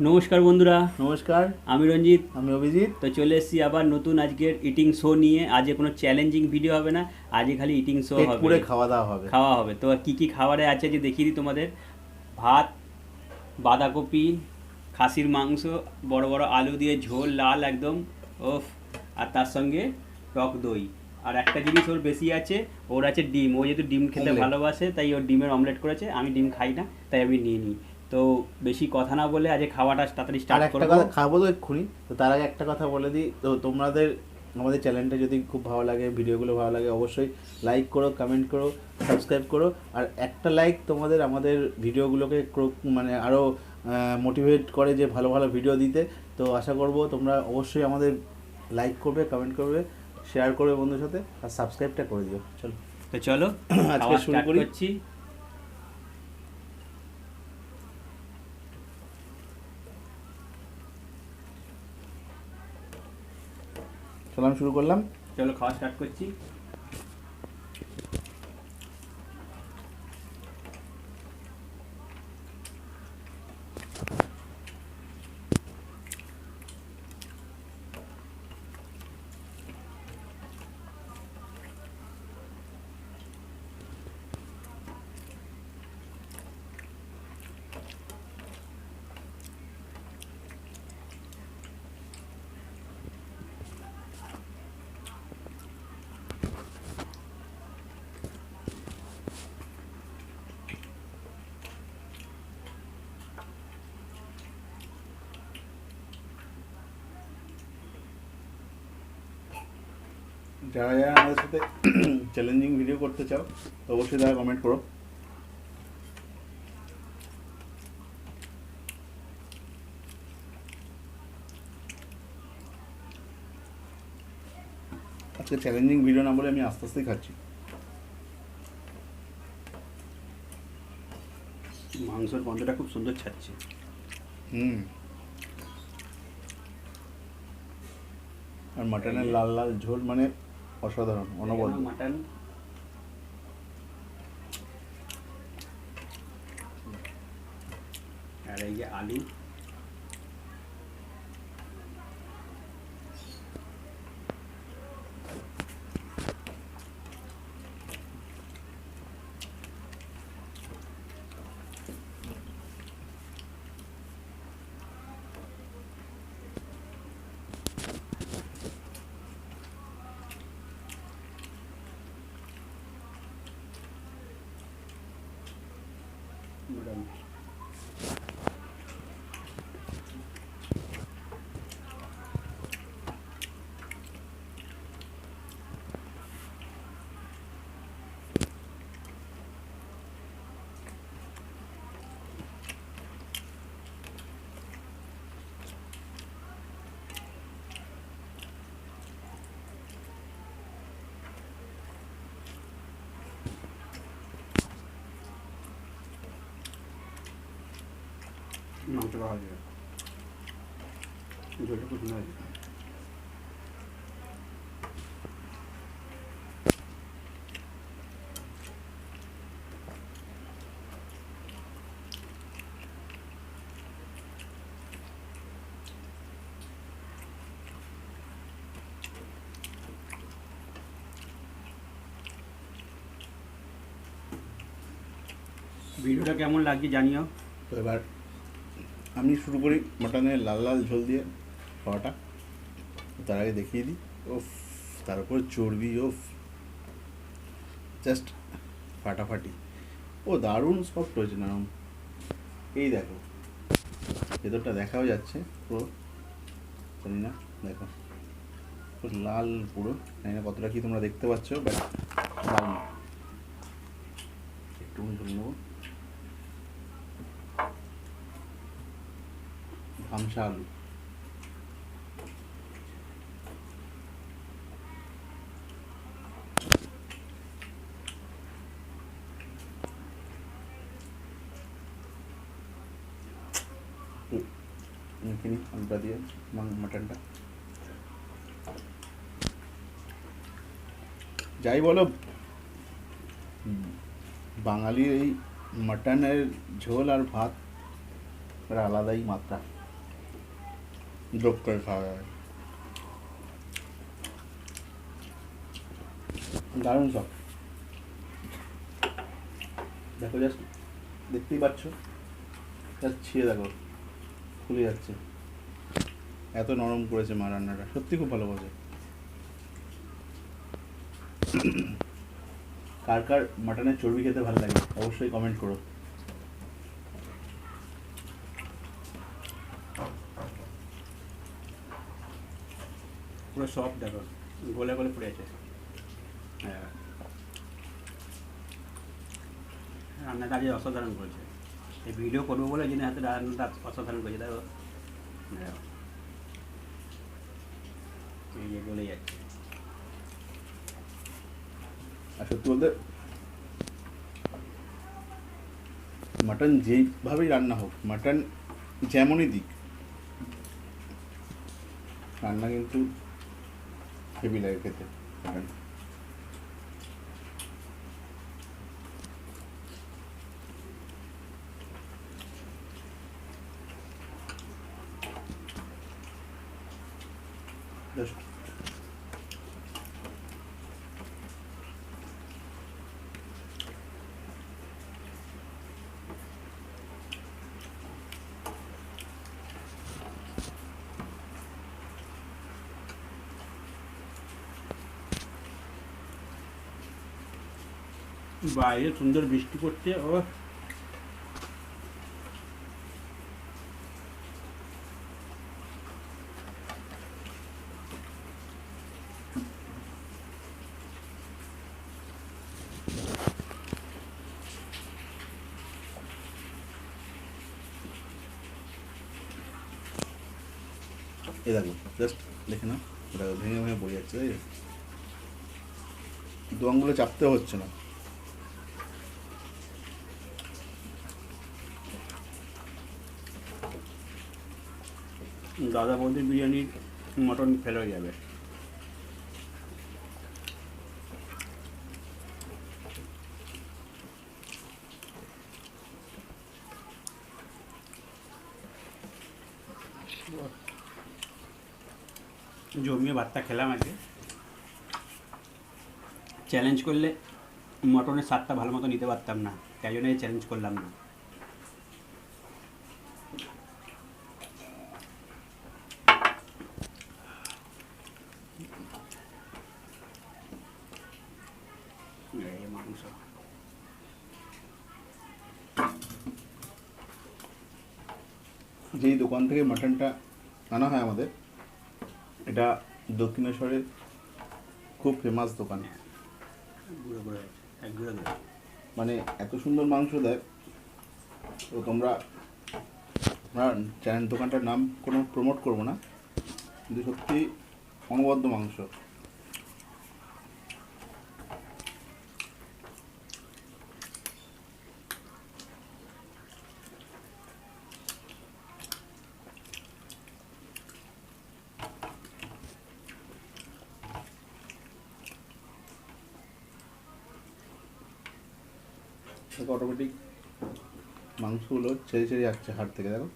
নমস্কার বন্ধুরা। নমস্কার। আমি রঞ্জিত। আমি অভিজিৎ। তো চলে এসেছি আবার নতুন আজকের ইটিং শো নিয়ে। আজকে কোনো চ্যালেঞ্জিং ভিডিও হবে না, আজকে খালি ইটিং শো পেট হবে, পুড়ে খাওয়া দাওয়া হবে। খাওয়া হবে। তো কি কি খাবারে আছে যে দেখিয়ে দিই তোমাদের। ভাত, বাঁধাকপি, খাসির মাংস, বড় বড় আলু দিয়ে ঝোল, লাল একদম, ওফ। আর তার সঙ্গে টক দই। আর একটা জিনিস ওর বেশি আছে, ওর আছে ডিম। ও যেহেতু ডিম খেতে অমলেট। ভালোবাসে তাই ওর ডিমের অমলেট করেছে। আমি ডিম খাই না তাই আমি নিয়ে নিই। তো বেশি কথা না বলে আজকে খাওয়াটা তাড়াতাড়ি আর স্টার্ট একটা করবো। কথা খাবো তো এক্ষুনি, তো তার আগে একটা কথা বলে দিই। তো তোমাদের আমাদের চ্যানেলটা যদি খুব ভালো লাগে, ভিডিওগুলো ভালো লাগে, অবশ্যই লাইক করো, কমেন্ট করো, সাবস্ক্রাইব করো। আর একটা লাইক তোমাদের আমাদের ভিডিওগুলোকে মানে আরও মোটিভেট করে যে ভালো ভালো ভিডিও দিতে। তো আশা করব তোমরা অবশ্যই আমাদের লাইক করবে, কমেন্ট করবে, শেয়ার করবে বন্ধুর সাথে, আর সাবস্ক্রাইবটা করে দিও। চলো তো চলো আজকে খাওয়া শুরু স্টার্ট করি। করছি। চলো আমি শুরু করলাম। চলো খাওয়া স্টার্ট করছি। যারা যারা আমাদের সাথে চ্যালেঞ্জিং ভিডিও করতে চাও তো অবশ্যই তারা কমেন্ট করো। আজকে চ্যালেঞ্জিং ভিডিও না বলে আমি আস্তে আস্তেই খাচ্ছি। মাংসের গন্ধটা খুব সুন্দর ছাড়ছে। আর মাটনের লাল লাল ঝোল মানে অসাধারণ, অনবদ্য। মাটন আর এই যে আলু, মাংস খাওয়া যায়, ঝোলটা খুব সুন্দর আছে। ভিডিওটা কেমন লাগছে জানিও। তো এবার আমি শুরু করি মাটনের লাল লাল ঝোল দিয়ে খাওয়াটা। তার আগে দেখিয়ে দিই, ওফ, তার উপর চর্বি, ওফ, জাস্ট ফাটাফাটি। ও দারুণ সফট হয়েছে, নরম। এই দেখো, ভেতরটা দেখাও যাচ্ছে পুরো, জানি না, দেখো পুরো লাল, পুরো জানি না কতটা কি তোমরা দেখতে পাচ্ছ, বাট দারুণ। একটু ঝোল নেবো, ভামসা আলু। মেখে নিই আলুটা দিয়ে মাটনটা। যাই বলো, বাঙালির এই মাটনের ঝোল আর ভাত একটা আলাদাই মাত্রা। যোগ করে খাওয়া যায়। দারুণ সব। দেখো জাস্ট, দেখতেই পাচ্ছ, জাস্ট ছিঁড়ে দেখো, খুলে যাচ্ছে। এত নরম করেছে মা রান্নাটা, সত্যি খুব ভালো করেছে। কার কার মাটনের চর্বি খেতে ভালো লাগে অবশ্যই কমেন্ট করো। পুরো সফট দেখো, গলে গলে পড়ে আছে। হ্যাঁ, রান্নাটা আজ অসাধারণ করেছে। এই ভিডিও করবো বলে যিনি হাতে রান্নাটা অসাধারণ করেছে, দেখো দেখো, এই যে গলে যাচ্ছে। আর সত্যি বলতে মাটন যেইভাবেই রান্না হোক, মাটন যেমনই দিক, রান্না কিন্তু হেভি লাগে খেতে মাটন। জাস্ট বাইরে সুন্দর বৃষ্টি পড়ছে। ও এ দেখো, জাস্ট দেখে না, দেখো ভেঙে ভেঙে পড়ে যাচ্ছে, তাই দু আঙুলে চাপতেও হচ্ছে না। দাদা বৌদির বিরিয়ানির মটন ফেল হয়ে যাবে। জমিয়ে ভাতটা খেলাম আজকে। চ্যালেঞ্জ করলে মটনের স্বাদটা ভালো মতো নিতে পারতাম না, তাই জন্য চ্যালেঞ্জ করলাম না। এই মাংস যেই দোকান থেকে মাটনটা আনা হয় আমাদের, এটা দক্ষিণেশ্বরে খুব ফেমাস দোকান। গুঁড়ো গুঁড়ো এক গুঁড়ো দেবে। মানে এত সুন্দর মাংস দেয়। তো তোমরা, আমরা চ্যানেল দোকানটার নাম কোনো প্রমোট করবো না, কিন্তু সত্যি অনবদ্য মাংস। অটোমেটিক মাংসগুলো ছেড়ে ছেড়ে যাচ্ছে হাড় থেকে, দেখো।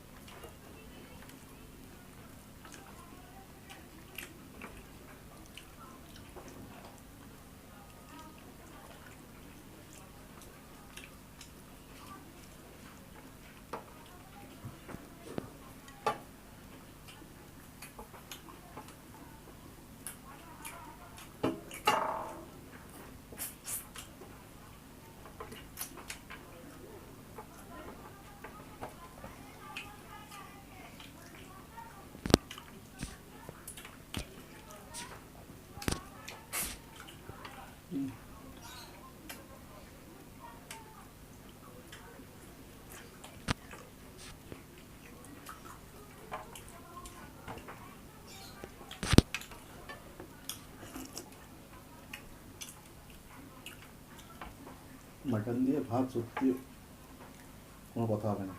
মাটন দিয়ে ভাত সত্যি কোনো কথা হবে না।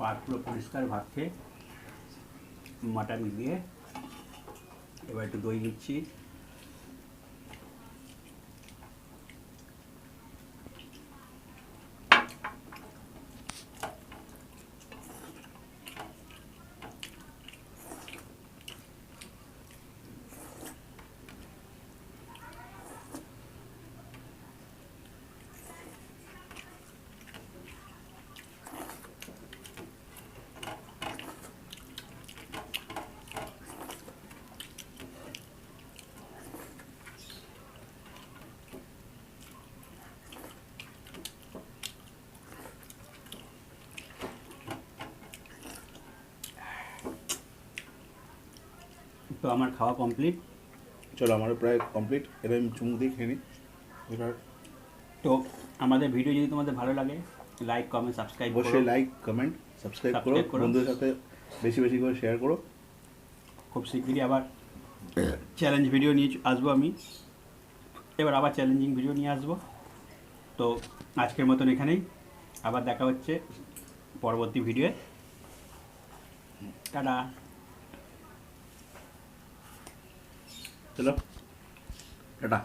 ভাত পুরো পরিষ্কার ভাত খেয়ে মাটন দিয়ে এবার একটু দই দিচ্ছি। তো আমার খাওয়া কমপ্লিট। চলো আমারও প্রায় কমপ্লিট, এবার আমি চুমুক দিয়ে খেয়ে নিই এবার। তো আমাদের ভিডিও যদি তোমাদের ভালো লাগে লাইক কমেন্ট সাবস্ক্রাইব করো। অবশ্যই লাইক কমেন্ট সাবস্ক্রাইব করো, Subscribe করো। বন্ধুদের সাথে বেশি বেশি করে শেয়ার করো। খুব শিগগিরই আবার চ্যালেঞ্জ ভিডিও নিয়ে আসবো আমি, এবার আবার চ্যালেঞ্জিং ভিডিও নিয়ে আসবো। তো আজকের মতন এখানেই, আবার দেখা হচ্ছে পরবর্তী ভিডিওয়ে। টাটা। চলো টাটা।